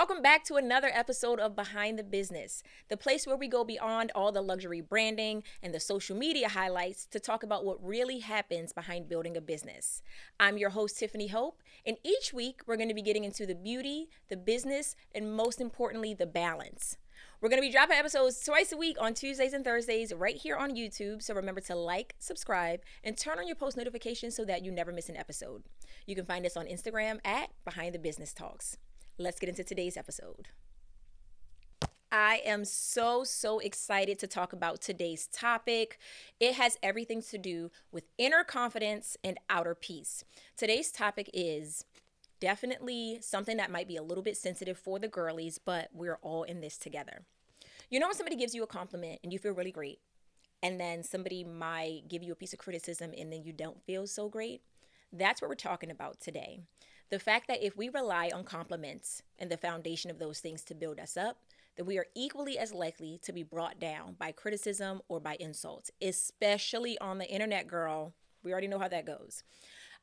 Welcome back to another episode of Behind the Business, the place where we go beyond all the luxury branding and the social media highlights to talk about what really happens behind building a business. I'm your host, Tiffany Hope, and each week we're going to be getting into the beauty, the business, and most importantly, the balance. We're going to be dropping episodes twice a week on Tuesdays and Thursdays right here on YouTube. So remember to like, subscribe, and turn on your post notifications so that you never miss an episode. You can find us on Instagram at Behind the Business Talks. Let's get into today's episode. I am so excited to talk about today's topic. It has everything to do with inner confidence and outer peace. Today's topic is definitely something that might be a little bit sensitive for the girlies, but we're all in this together. You know when somebody gives you a compliment and you feel really great, and then somebody might give you a piece of criticism and then you don't feel so great? That's what we're talking about today. The fact that if we rely on compliments and the foundation of those things to build us up, that we are equally as likely to be brought down by criticism or by insults, especially on the internet, girl. We already know how that goes.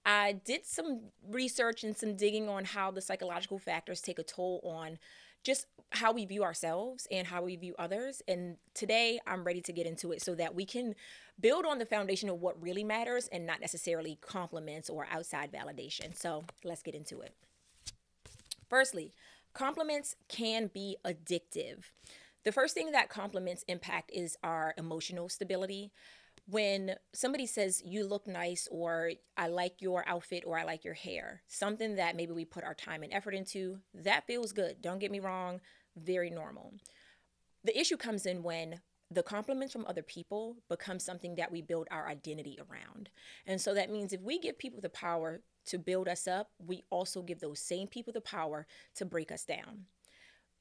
I did some research and some digging on how the psychological factors take a toll on just how we view ourselves and how we view others. And today I'm ready to get into it so that we can build on the foundation of what really matters and not necessarily compliments or outside validation. So let's get into it. Firstly, compliments can be addictive. The first thing that compliments impact is our emotional stability. When somebody says you look nice, or I like your outfit, or I like your hair, something that maybe we put our time and effort into, that feels good. Don't get me wrong, very normal. The issue comes in when the compliments from other people become something that we build our identity around. And so that means if we give people the power to build us up, we also give those same people the power to break us down.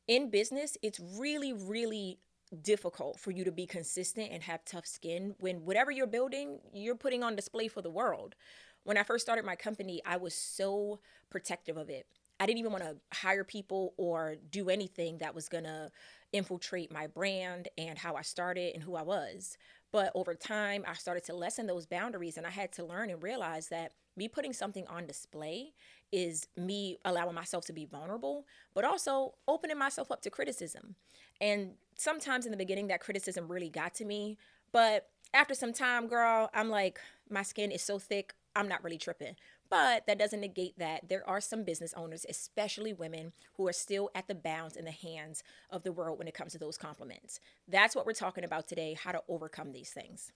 In business, it's really difficult for you to be consistent and have tough skin when whatever you're building, you're putting on display for the world. When I first started my company, I was so protective of it. I didn't even want to hire people or do anything that was going to infiltrate my brand and how I started and who I was. But over time, I started to lessen those boundaries, and I had to learn and realize that me putting something on display is me allowing myself to be vulnerable, but also opening myself up to criticism. And sometimes in the beginning, that criticism really got to me. But after some time, girl, I'm like, my skin is so thick, I'm not really tripping. But that doesn't negate that there are some business owners, especially women, who are still at the bounds in the hands of the world when it comes to those compliments. That's what we're talking about today, how to overcome these things.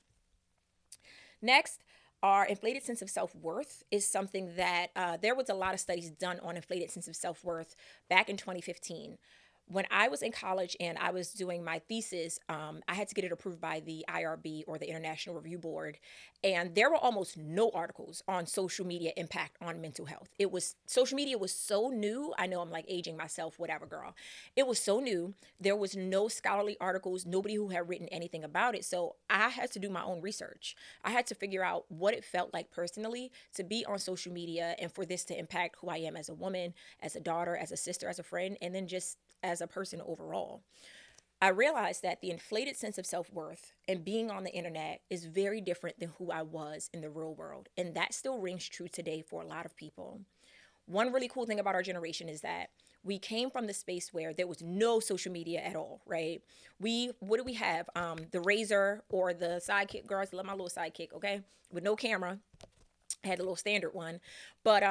Next, our inflated sense of self-worth is something that there was a lot of studies done on inflated sense of self-worth back in 2015. When I was in college and I was doing my thesis, I had to get it approved by the IRB, or the International Review Board. And there were almost no articles on social media impact on mental health. Social media was so new. I know I'm like aging myself, whatever, girl. It was so new. There was no scholarly articles, nobody who had written anything about it. So I had to do my own research. I had to figure out what it felt like personally to be on social media and for this to impact who I am as a woman, as a daughter, as a sister, as a friend, and then just as a person overall. I realized that the inflated sense of self-worth and being on the internet is very different than who I was in the real world. And that still rings true today for a lot of people. One really cool thing about our generation is that we came from the space where there was no social media at all, right? What do we have? The Razor or the Sidekick, girls, love my little Sidekick, okay? With no camera. I had a little standard one. But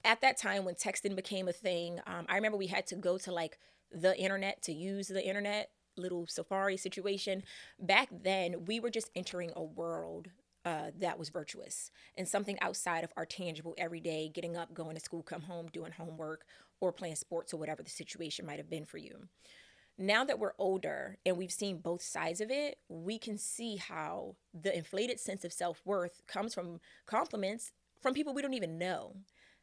at that time when texting became a thing, I remember we had to go to like the internet to use the internet, little Safari situation. Back then, we were just entering a world that was virtuous and something outside of our tangible everyday, getting up, going to school, come home, doing homework, or playing sports, or whatever the situation might have been for you. Now that we're older and we've seen both sides of it, we can see how the inflated sense of self-worth comes from compliments from people we don't even know.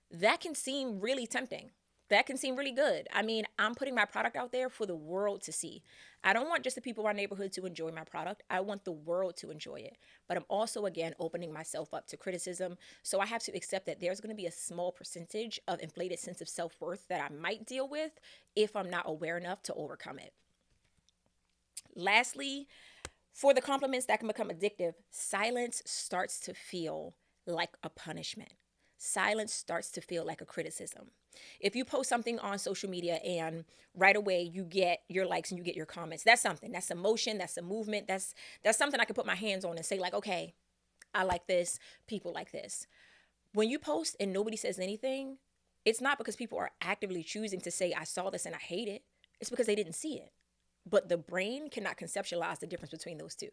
That can seem really tempting. That can seem really good. I mean, I'm putting my product out there for the world to see. I don't want just the people in our neighborhood to enjoy my product. I want the world to enjoy it. But I'm also, again, opening myself up to criticism. So I have to accept that there's going to be a small percentage of inflated sense of self-worth that I might deal with if I'm not aware enough to overcome it. Lastly, for the compliments that can become addictive, silence starts to feel like a punishment. silence starts to feel like a criticism. If you post something on social media and right away you get your likes and you get your comments, that's something. That's emotion, that's a movement. That's something I can put my hands on and say like, okay, I like this, people like this. When you post and nobody says anything, it's not because people are actively choosing to say I saw this and I hate it. It's because they didn't see it. But the brain cannot conceptualize the difference between those two.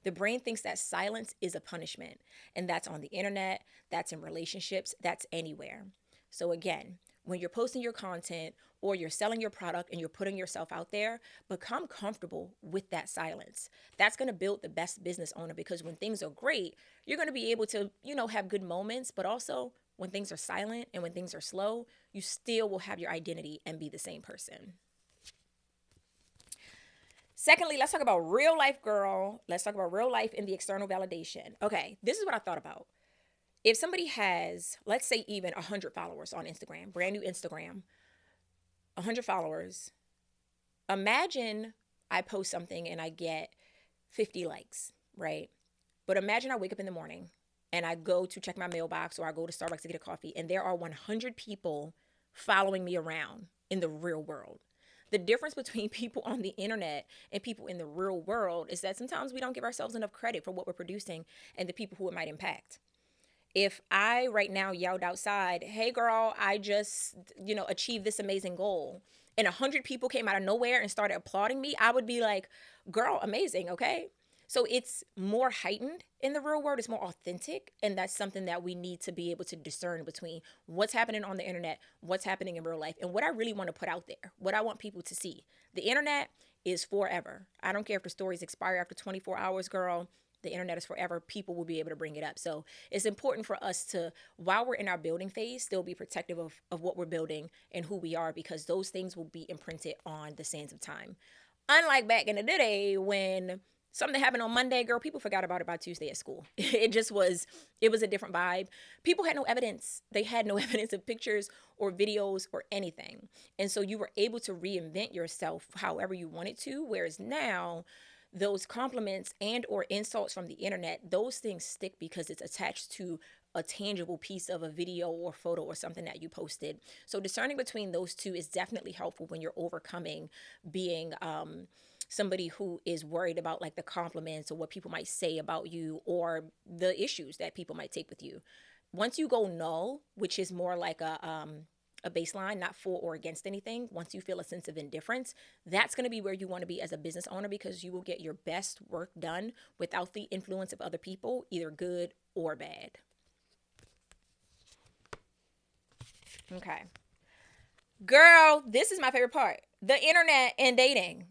The brain thinks that silence is a punishment, and that's on the internet, that's in relationships, that's anywhere. So, again, when you're posting your content or you're selling your product and you're putting yourself out there, become comfortable with that silence. That's going to build the best business owner because when things are great, you're going to be able to, have good moments, but also when things are silent and when things are slow, you still will have your identity and be the same person. Secondly, let's talk about real life, girl. Let's talk about real life in the external validation. Okay, this is what I thought about. If somebody has, let's say, even 100 followers on Instagram, brand new Instagram, 100 followers, imagine I post something and I get 50 likes, right? But imagine I wake up in the morning and I go to check my mailbox or I go to Starbucks to get a coffee and there are 100 people following me around in the real world. The difference between people on the internet and people in the real world is that sometimes we don't give ourselves enough credit for what we're producing and the people who it might impact. If I right now yelled outside, hey girl, I just, achieved this amazing goal, and 100 people came out of nowhere and started applauding me, I would be like, girl, amazing, okay? So it's more heightened in the real world. It's more authentic. And that's something that we need to be able to discern between what's happening on the internet, what's happening in real life, and what I really want to put out there, what I want people to see. The internet is forever. I don't care if the stories expire after 24 hours, girl. The internet is forever. People will be able to bring it up. So it's important for us to, while we're in our building phase, still be protective of what we're building and who we are, because those things will be imprinted on the sands of time. Unlike back in the day when something happened on Monday, girl, people forgot about it by Tuesday at school. It was a different vibe. People had no evidence. They had no evidence of pictures or videos or anything. And so you were able to reinvent yourself however you wanted to, whereas now those compliments and or insults from the internet, those things stick because it's attached to a tangible piece of a video or photo or something that you posted. So discerning between those two is definitely helpful when you're overcoming being somebody who is worried about like the compliments or what people might say about you or the issues that people might take with you. Once you go null, which is more like a baseline, not for or against anything, once you feel a sense of indifference, that's going to be where you want to be as a business owner, because you will get your best work done without the influence of other people, either good or bad. Okay. Girl, this is my favorite part. The internet and dating.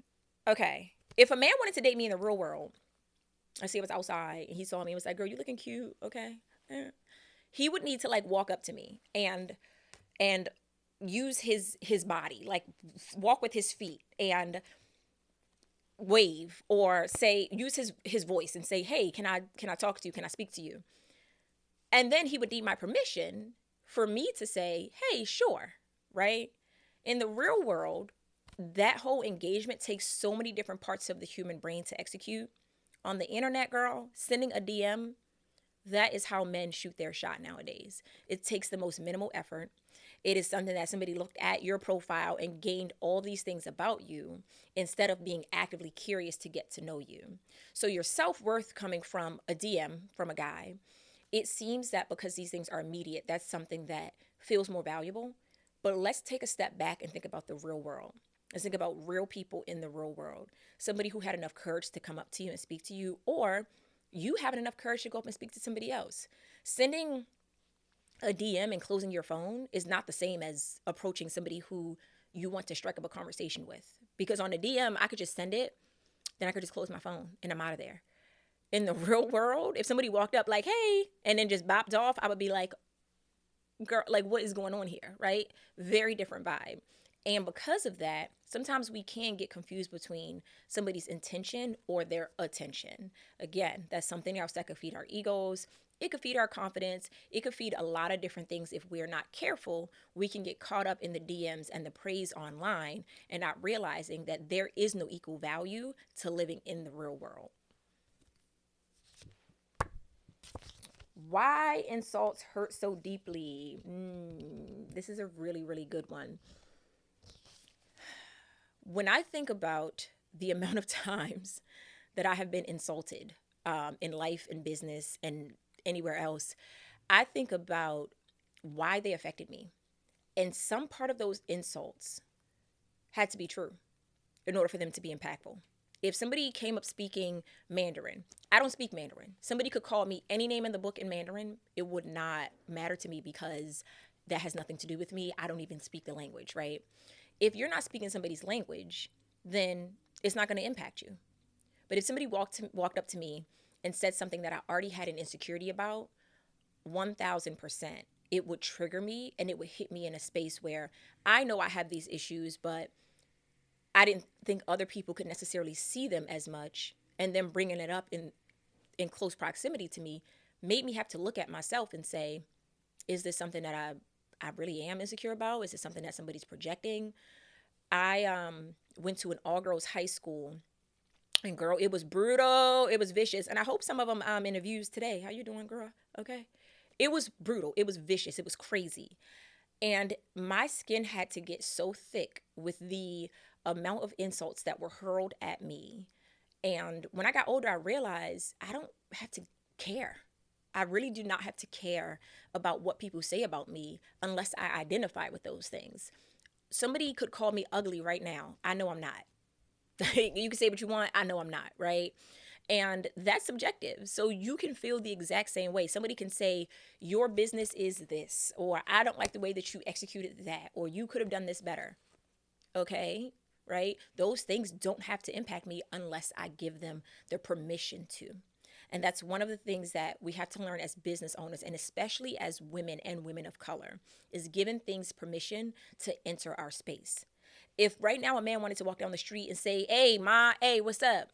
Okay. If a man wanted to date me in the real world, I see I was outside and he saw me and was like, girl, you looking cute. Okay. He would need to like walk up to me and use his body, like walk with his feet and wave or say, use his voice and say, hey, can I talk to you? Can I speak to you? And then he would need my permission for me to say, hey, sure. Right? In the real world, that whole engagement takes so many different parts of the human brain to execute. On the internet, girl, sending a DM, that is how men shoot their shot nowadays. It takes the most minimal effort. It is something that somebody looked at your profile and gained all these things about you instead of being actively curious to get to know you. So your self-worth coming from a DM from a guy, it seems that because these things are immediate, that's something that feels more valuable. But let's take a step back and think about the real world. Let's think about real people in the real world. Somebody who had enough courage to come up to you and speak to you, or you having enough courage to go up and speak to somebody else. Sending a DM and closing your phone is not the same as approaching somebody who you want to strike up a conversation with. Because on a DM, I could just send it, then I could just close my phone and I'm out of there. In the real world, if somebody walked up like, hey, and then just bopped off, I would be like, girl, like what is going on here, right? Very different vibe. And because of that, sometimes we can get confused between somebody's intention or their attention. Again, that's something else that could feed our egos. It could feed our confidence. It could feed a lot of different things. If we're not careful, we can get caught up in the DMs and the praise online and not realizing that there is no equal value to living in the real world. Why insults hurt so deeply? This is a really, really good one. When I think about the amount of times that I have been insulted in life, in business, and anywhere else, I think about why they affected me. And some part of those insults had to be true in order for them to be impactful. If somebody came up speaking Mandarin, I don't speak Mandarin. Somebody could call me any name in the book in Mandarin. It would not matter to me because that has nothing to do with me. I don't even speak the language, right? If you're not speaking somebody's language, then it's not going to impact you. But if somebody walked up to me and said something that I already had an insecurity about, 1000%, it would trigger me and it would hit me in a space where I know I have these issues, but I didn't think other people could necessarily see them as much. And then bringing it up in close proximity to me made me have to look at myself and say, is this something that I really am insecure about? Is it something that somebody's projecting? I went to an all-girls high school, and girl, it was brutal. It was vicious. And I hope some of them interviews today. How you doing, girl? Okay. It was brutal. It was vicious. It was crazy. And my skin had to get so thick with the amount of insults that were hurled at me. And when I got older, I realized I don't have to care. I really do not have to care about what people say about me unless I identify with those things. Somebody could call me ugly right now. I know I'm not. You can say what you want. I know I'm not, right? And that's subjective. So you can feel the exact same way. Somebody can say, your business is this, or I don't like the way that you executed that, or you could have done this better. Okay, right? Those things don't have to impact me unless I give them the permission to. And that's one of the things that we have to learn as business owners, and especially as women and women of color, is giving things permission to enter our space. If right now a man wanted to walk down the street and say, hey, ma, hey, what's up?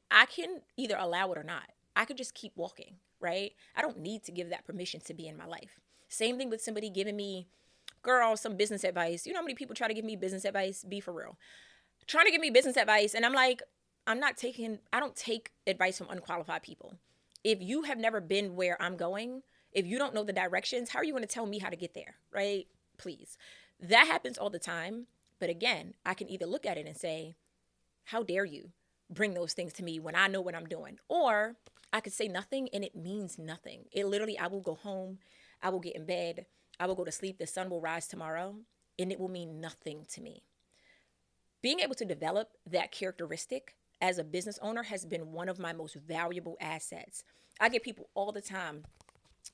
I can either allow it or not. I could just keep walking, right? I don't need to give that permission to be in my life. Same thing with somebody giving me, girl, some business advice. You know how many people try to give me business advice? Be for real. Trying to give me business advice. And I'm like, I don't take advice from unqualified people. If you have never been where I'm going, if you don't know the directions, how are you going to tell me how to get there, right? Please. That happens all the time. But again, I can either look at it and say, how dare you bring those things to me when I know what I'm doing? Or I could say nothing and it means nothing. It literally, I will go home, I will get in bed, I will go to sleep, the sun will rise tomorrow, and it will mean nothing to me. Being able to develop that characteristic as a business owner has been one of my most valuable assets. I get people all the time.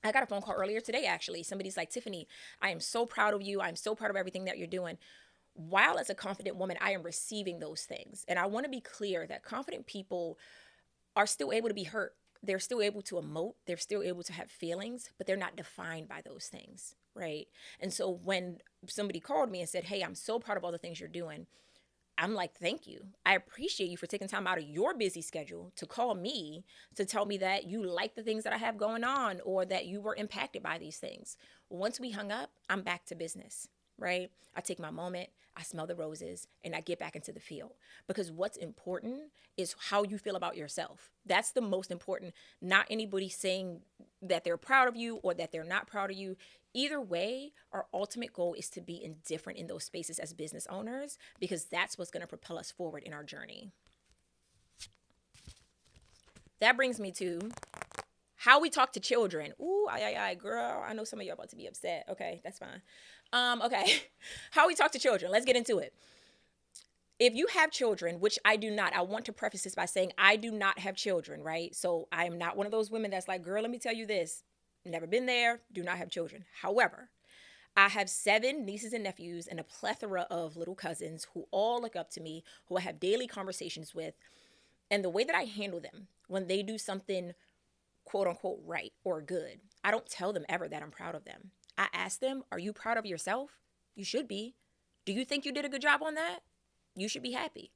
I got a phone call earlier today, actually. Somebody's like, Tiffany, I am so proud of you. I'm so proud of everything that you're doing. While as a confident woman, I am receiving those things. And I want to be clear that confident people are still able to be hurt. They're still able to emote. They're still able to have feelings, but they're not defined by those things, right? And so when somebody called me and said, hey, I'm so proud of all the things you're doing, I'm like, thank you. I appreciate you for taking time out of your busy schedule to call me to tell me that you like the things that I have going on or that you were impacted by these things. Once we hung up, I'm back to business, right? I take my moment, I smell the roses, and I get back into the field. Because what's important is how you feel about yourself. That's the most important. Not anybody saying that they're proud of you or that they're not proud of you. Either way, our ultimate goal is to be indifferent in those spaces as business owners, because that's what's going to propel us forward in our journey. That brings me to how we talk to children. Ooh, girl. I know some of y'all about to be upset. Okay, that's fine. Okay. How we talk to children. Let's get into it. If you have children, which I do not, I want to preface this by saying I do not have children, right? So I am not one of those women that's like, girl, let me tell you this. Never been there, do not have children. However, I have 7 nieces and nephews and a plethora of little cousins who all look up to me, who I have daily conversations with. And the way that I handle them when they do something quote unquote right or good, I don't tell them ever that I'm proud of them. I ask them, are you proud of yourself? You should be. Do you think you did a good job on that? You should be happy.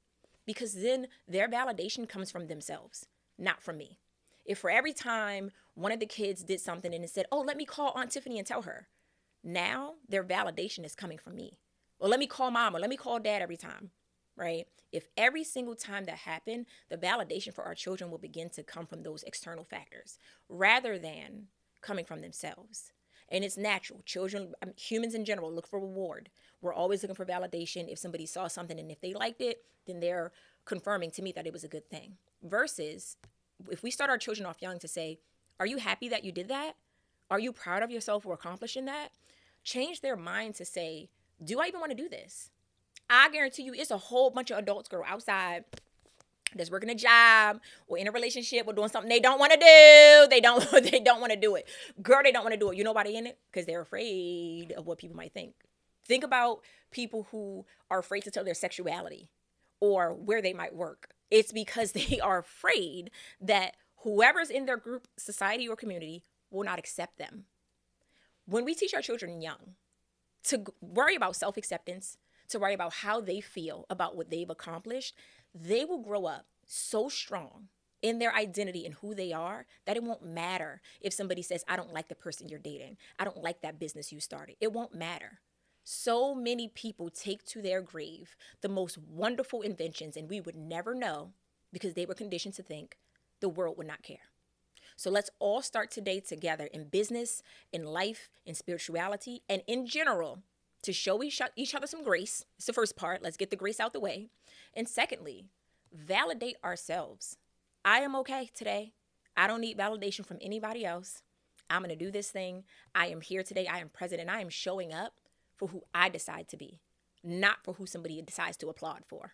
Because then their validation comes from themselves, not from me. If for every time one of the kids did something and it said, oh, let me call Aunt Tiffany and tell her, now their validation is coming from me. Or let me call mom or let me call dad every time, right? If every single time that happened, the validation for our children will begin to come from those external factors rather than coming from themselves. And it's natural. Children, humans in general, look for reward. We're always looking for validation. If somebody saw something and if they liked it, then they're confirming to me that it was a good thing. Versus if we start our children off young to say, are you happy that you did that? Are you proud of yourself for accomplishing that? Change their mind to say, do I even want to do this? I guarantee you it's a whole bunch of adults, girl, outside that's working a job or in a relationship or doing something they don't want to do. They don't want to do it. Girl, they don't want to do it. You know why they in it? Because they're afraid of what people might think. Think about people who are afraid to tell their sexuality or where they might work. It's because they are afraid that whoever's in their group, society, or community will not accept them. When we teach our children young to worry about self-acceptance, to worry about how they feel about what they've accomplished, they will grow up so strong in their identity and who they are that it won't matter if somebody says, I don't like the person you're dating. I don't like that business you started. It won't matter. So many people take to their grave the most wonderful inventions, and we would never know because they were conditioned to think the world would not care. So let's all start today together in business, in life, in spirituality, and in general to show each other some grace. It's the first part. Let's get the grace out the way. And secondly, validate ourselves. I am okay today. I don't need validation from anybody else. I'm going to do this thing. I am here today. I am present, and I am showing up for who I decide to be, not for who somebody decides to applaud for.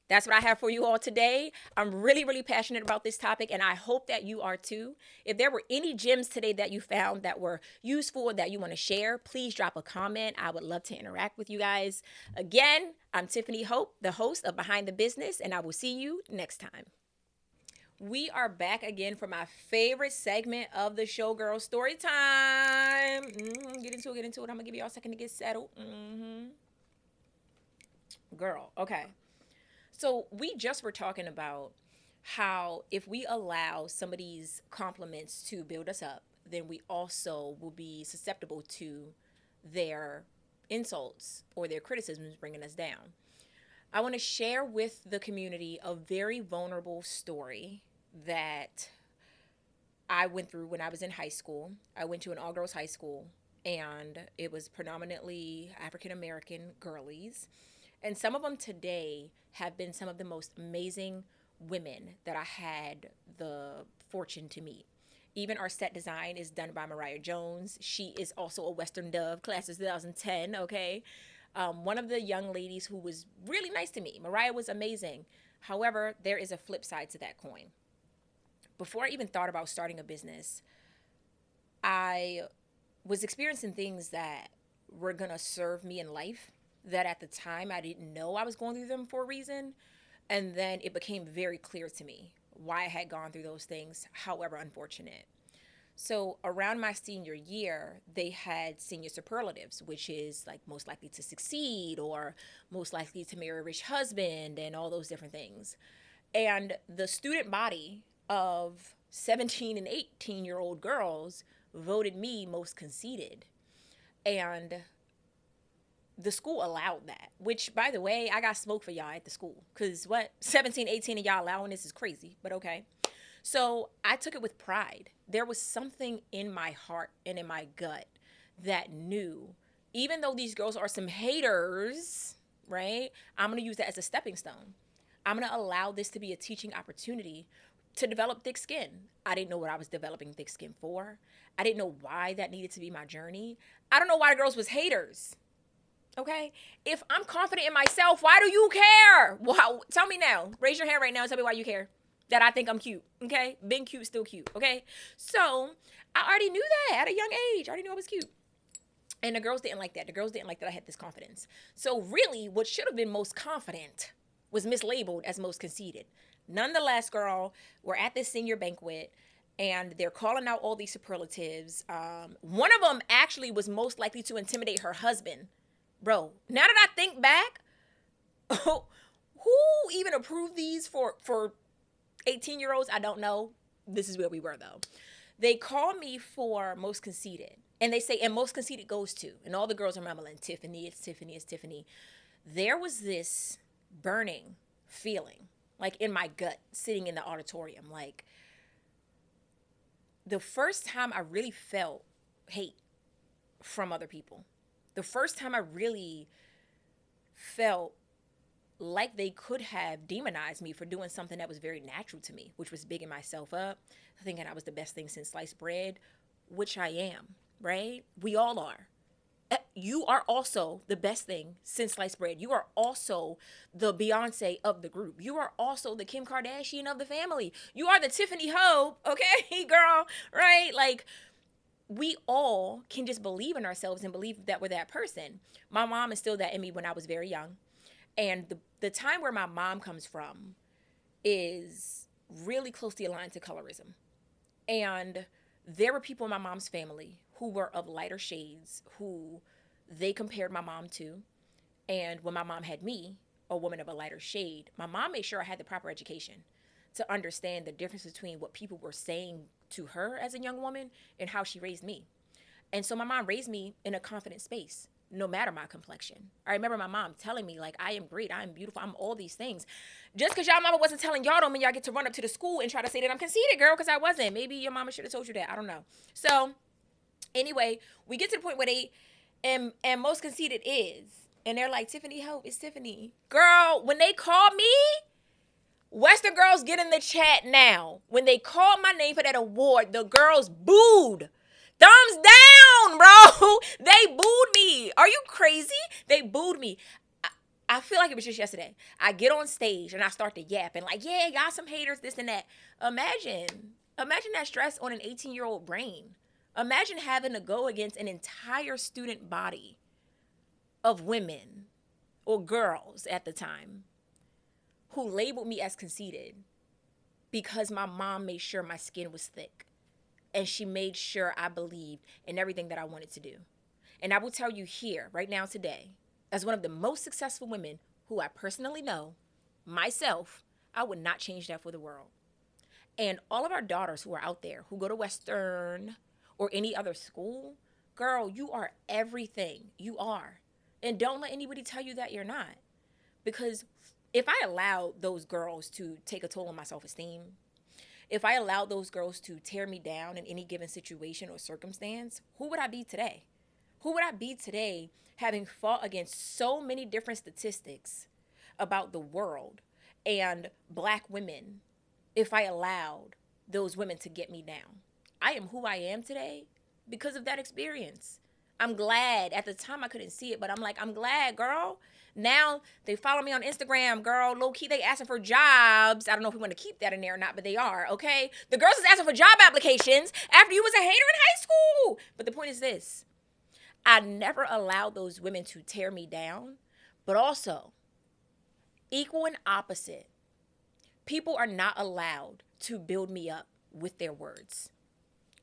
That's what I have for you all today. I'm really, really passionate about this topic, and I hope that you are too. If there were any gems today that you found that were useful that you want to share, please drop a comment. I would love to interact with you guys. Again, I'm Tiffany Hope, the host of Behind the Business, and I will see you next time. We are back again for my favorite segment of the show, girl, story time. Get into it. I'm going to give you all a second to get settled. Girl, okay. So we just were talking about how if we allow somebody's compliments to build us up, then we also will be susceptible to their insults or their criticisms bringing us down. I want to share with the community a very vulnerable story that I went through when I was in high school. I went to an all-girls high school, and it was predominantly African-American girlies. And some of them today have been some of the most amazing women that I had the fortune to meet. Even our set design is done by Mariah Jones. She is also a Western Dove, class of 2010, okay? One of the young ladies who was really nice to me. Mariah was amazing. However, there is a flip side to that coin. Before I even thought about starting a business, I was experiencing things that were going to serve me in life that at the time I didn't know I was going through them for a reason. And then it became very clear to me why I had gone through those things, however unfortunate. So around my senior year, they had senior superlatives, which is like most likely to succeed or most likely to marry a rich husband and all those different things. And the student body of 17 and 18-year-old girls voted me most conceited. And the school allowed that, which, by the way, I got smoke for y'all at the school. Because 17, 18 of y'all allowing this is crazy, but okay. So I took it with pride. There was something in my heart and in my gut that knew, even though these girls are some haters, right? I'm going to use that as a stepping stone. I'm going to allow this to be a teaching opportunity to develop thick skin. I didn't know what I was developing thick skin for. I didn't know why that needed to be my journey. I don't know why the girls was haters. Okay? If I'm confident in myself, why do you care? Wow, tell me now. Raise your hand right now and tell me why you care. That I think I'm cute. Okay? Being cute, still cute. Okay? So I already knew that at a young age. I already knew I was cute. And the girls didn't like that. The girls didn't like that I had this confidence. So really, what should have been most confident was mislabeled as most conceited. Nonetheless, girl, we're at this senior banquet, and they're calling out all these superlatives. One of them actually was most likely to intimidate her husband. Bro, now that I think back, who even approved these for 18-year-olds? I don't know. This is where we were, though. They call me for most conceited. And they say, and most conceited goes to. And all the girls are mumbling, Tiffany, it's Tiffany, it's Tiffany. There was this burning feeling, like in my gut, sitting in the auditorium. Like, the first time I really felt hate from other people, the first time I really felt like they could have demonized me for doing something that was very natural to me, which was bigging myself up, thinking I was the best thing since sliced bread, which I am, right? We all are. You are also the best thing since sliced bread. You are also the Beyonce of the group. You are also the Kim Kardashian of the family. You are the Tiffany Hope, okay, girl, right? Like, we all can just believe in ourselves and believe that we're that person. My mom instilled that in me when I was very young. And the time where my mom comes from is really closely aligned to colorism. And there were people in my mom's family who were of lighter shades, who they compared my mom to. And when my mom had me, a woman of a lighter shade, my mom made sure I had the proper education to understand the difference between what people were saying to her as a young woman and how she raised me. And so my mom raised me in a confident space, no matter my complexion. I remember my mom telling me, like, I am great, I am beautiful, I'm all these things. Just because y'all mama wasn't telling y'all don't mean y'all get to run up to the school and try to say that I'm conceited, girl, because I wasn't. Maybe your mama should have told you that. I don't know. So anyway, we get to the point where they, and most conceited is, and they're like, Tiffany Hope, it's Tiffany. Girl, when they called me, Western girls, get in the chat now. When they called my name for that award, the girls booed. Thumbs down, bro. They booed me. Are you crazy? They booed me. I feel like it was just yesterday. I get on stage and I start to yap and like, yeah, y'all some haters, this and that. Imagine that stress on an 18-year-old brain. Imagine having to go against an entire student body of women or girls at the time who labeled me as conceited because my mom made sure my skin was thick and she made sure I believed in everything that I wanted to do. And I will tell you here, right now, today, as one of the most successful women who I personally know, myself, I would not change that for the world. And all of our daughters who are out there, who go to Western or any other school, girl, you are everything. You are. And don't let anybody tell you that you're not. Because if I allowed those girls to take a toll on my self-esteem, if I allowed those girls to tear me down in any given situation or circumstance, who would I be today? Who would I be today having fought against so many different statistics about the world and black women if I allowed those women to get me down? I am who I am today because of that experience. I'm glad. At the time, I couldn't see it, but I'm like, I'm glad, girl. Now they follow me on Instagram, girl. Low key, they asking for jobs. I don't know if we want to keep that in there or not, but they are, okay? The girls is asking for job applications after you was a hater in high school. But the point is this. I never allowed those women to tear me down, but also, equal and opposite, people are not allowed to build me up with their words.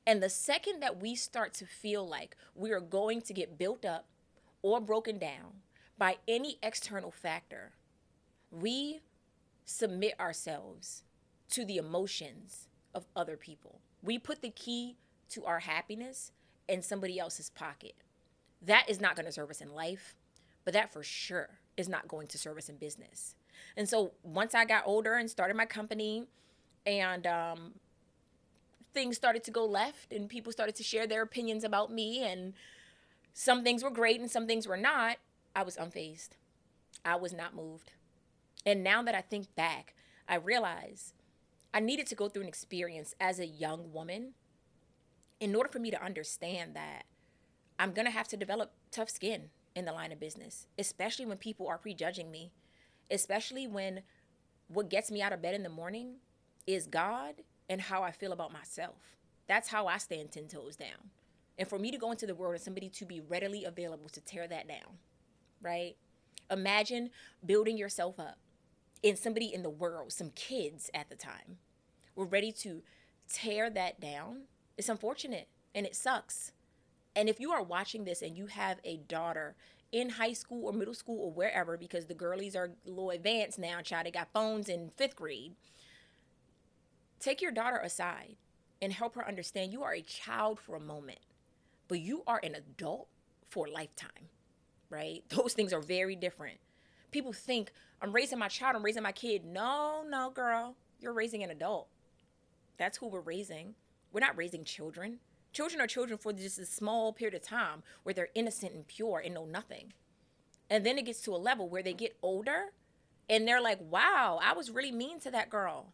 And the second that we start to feel like we are going to get built up or broken down by any external factor, we submit ourselves to the emotions of other people. We put the key to our happiness in somebody else's pocket. That is not going to serve us in life, but that for sure is not going to serve us in business. And so once I got older and started my company and things started to go left and people started to share their opinions about me and some things were great and some things were not, I was unfazed. I was not moved. And now that I think back, I realize I needed to go through an experience as a young woman in order for me to understand that I'm going to have to develop tough skin in the line of business, especially when people are prejudging me, especially when what gets me out of bed in the morning is God and how I feel about myself. That's how I stand 10 toes down. And for me to go into the world and somebody to be readily available to tear that down, right? Imagine building yourself up and somebody in the world, some kids at the time, were ready to tear that down. It's unfortunate and it sucks. And if you are watching this and you have a daughter in high school or middle school or wherever, because the girlies are a little advanced now, child, they got phones in 5th grade, take your daughter aside and help her understand you are a child for a moment, but you are an adult for a lifetime, right? Those things are very different. People think, I'm raising my child, I'm raising my kid. No, girl, you're raising an adult. That's who we're raising. We're not raising children. Children are children for just a small period of time where they're innocent and pure and know nothing. And then it gets to a level where they get older and they're like, wow, I was really mean to that girl.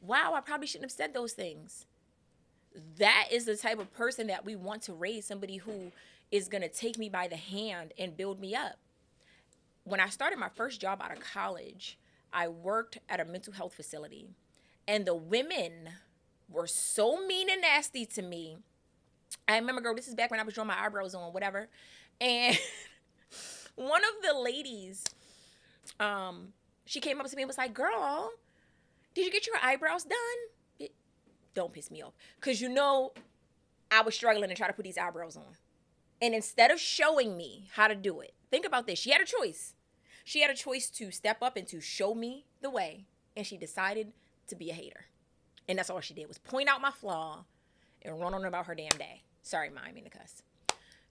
Wow, I probably shouldn't have said those things. That is the type of person that we want to raise, somebody who is going to take me by the hand and build me up. When I started my first job out of college, I worked at a mental health facility. And the women were so mean and nasty to me. I remember, girl, this is back when I was drawing my eyebrows on, whatever. And one of the ladies, she came up to me and was like, girl, did you get your eyebrows done? Don't piss me off. Because I was struggling to try to put these eyebrows on. And instead of showing me how to do it, think about this. She had a choice. She had a choice to step up and to show me the way. And she decided to be a hater. And that's all she did was point out my flaw and run on about her damn day. Sorry, Ma, I mean to cuss.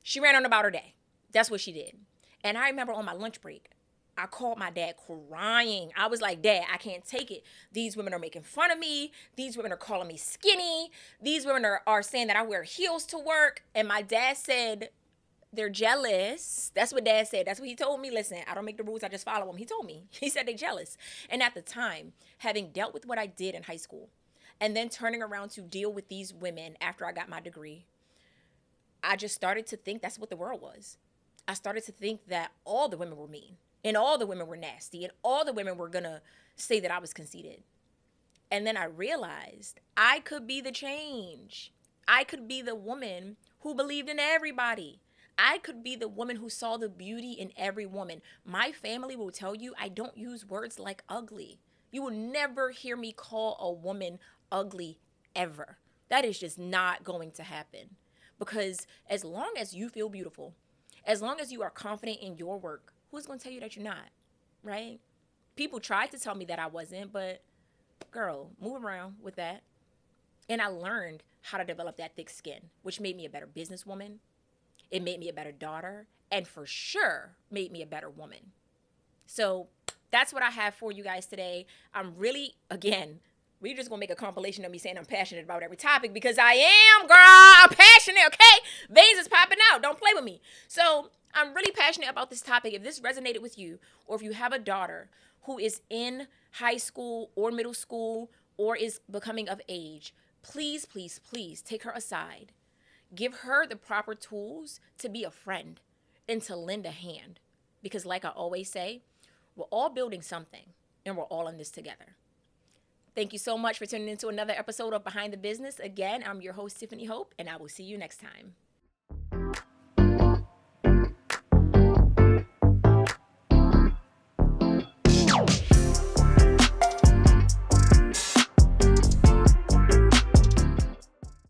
She ran on about her day. That's what she did. And I remember on my lunch break, I called my dad crying. I was like, Dad, I can't take it. These women are making fun of me. These women are calling me skinny. These women are saying that I wear heels to work. And my dad said, they're jealous. That's what Dad said. That's what he told me. Listen, I don't make the rules. I just follow them. He told me. He said they're jealous. And at the time, having dealt with what I did in high school and then turning around to deal with these women after I got my degree, I just started to think that's what the world was. I started to think that all the women were mean and all the women were nasty and all the women were going to say that I was conceited. And then I realized I could be the change. I could be the woman who believed in everybody. I could be the woman who saw the beauty in every woman. My family will tell you I don't use words like ugly. You will never hear me call a woman ugly ever. That is just not going to happen. Because as long as you feel beautiful, as long as you are confident in your work, who's going to tell you that you're not, right? People tried to tell me that I wasn't, but girl, move around with that. And I learned how to develop that thick skin, which made me a better businesswoman. It made me a better daughter, and for sure made me a better woman. So that's what I have for you guys today. I'm really, again, we're just going to make a compilation of me saying I'm passionate about every topic because I am, girl. I'm passionate, okay? Veins is popping out. Don't play with me. So I'm really passionate about this topic. If this resonated with you, or if you have a daughter who is in high school or middle school or is becoming of age, please, please, please take her aside. Give her the proper tools to be a friend and to lend a hand. Because like I always say, we're all building something and we're all in this together. Thank you so much for tuning into another episode of Behind the Business. Again, I'm your host, Tiffany Hope, and I will see you next time.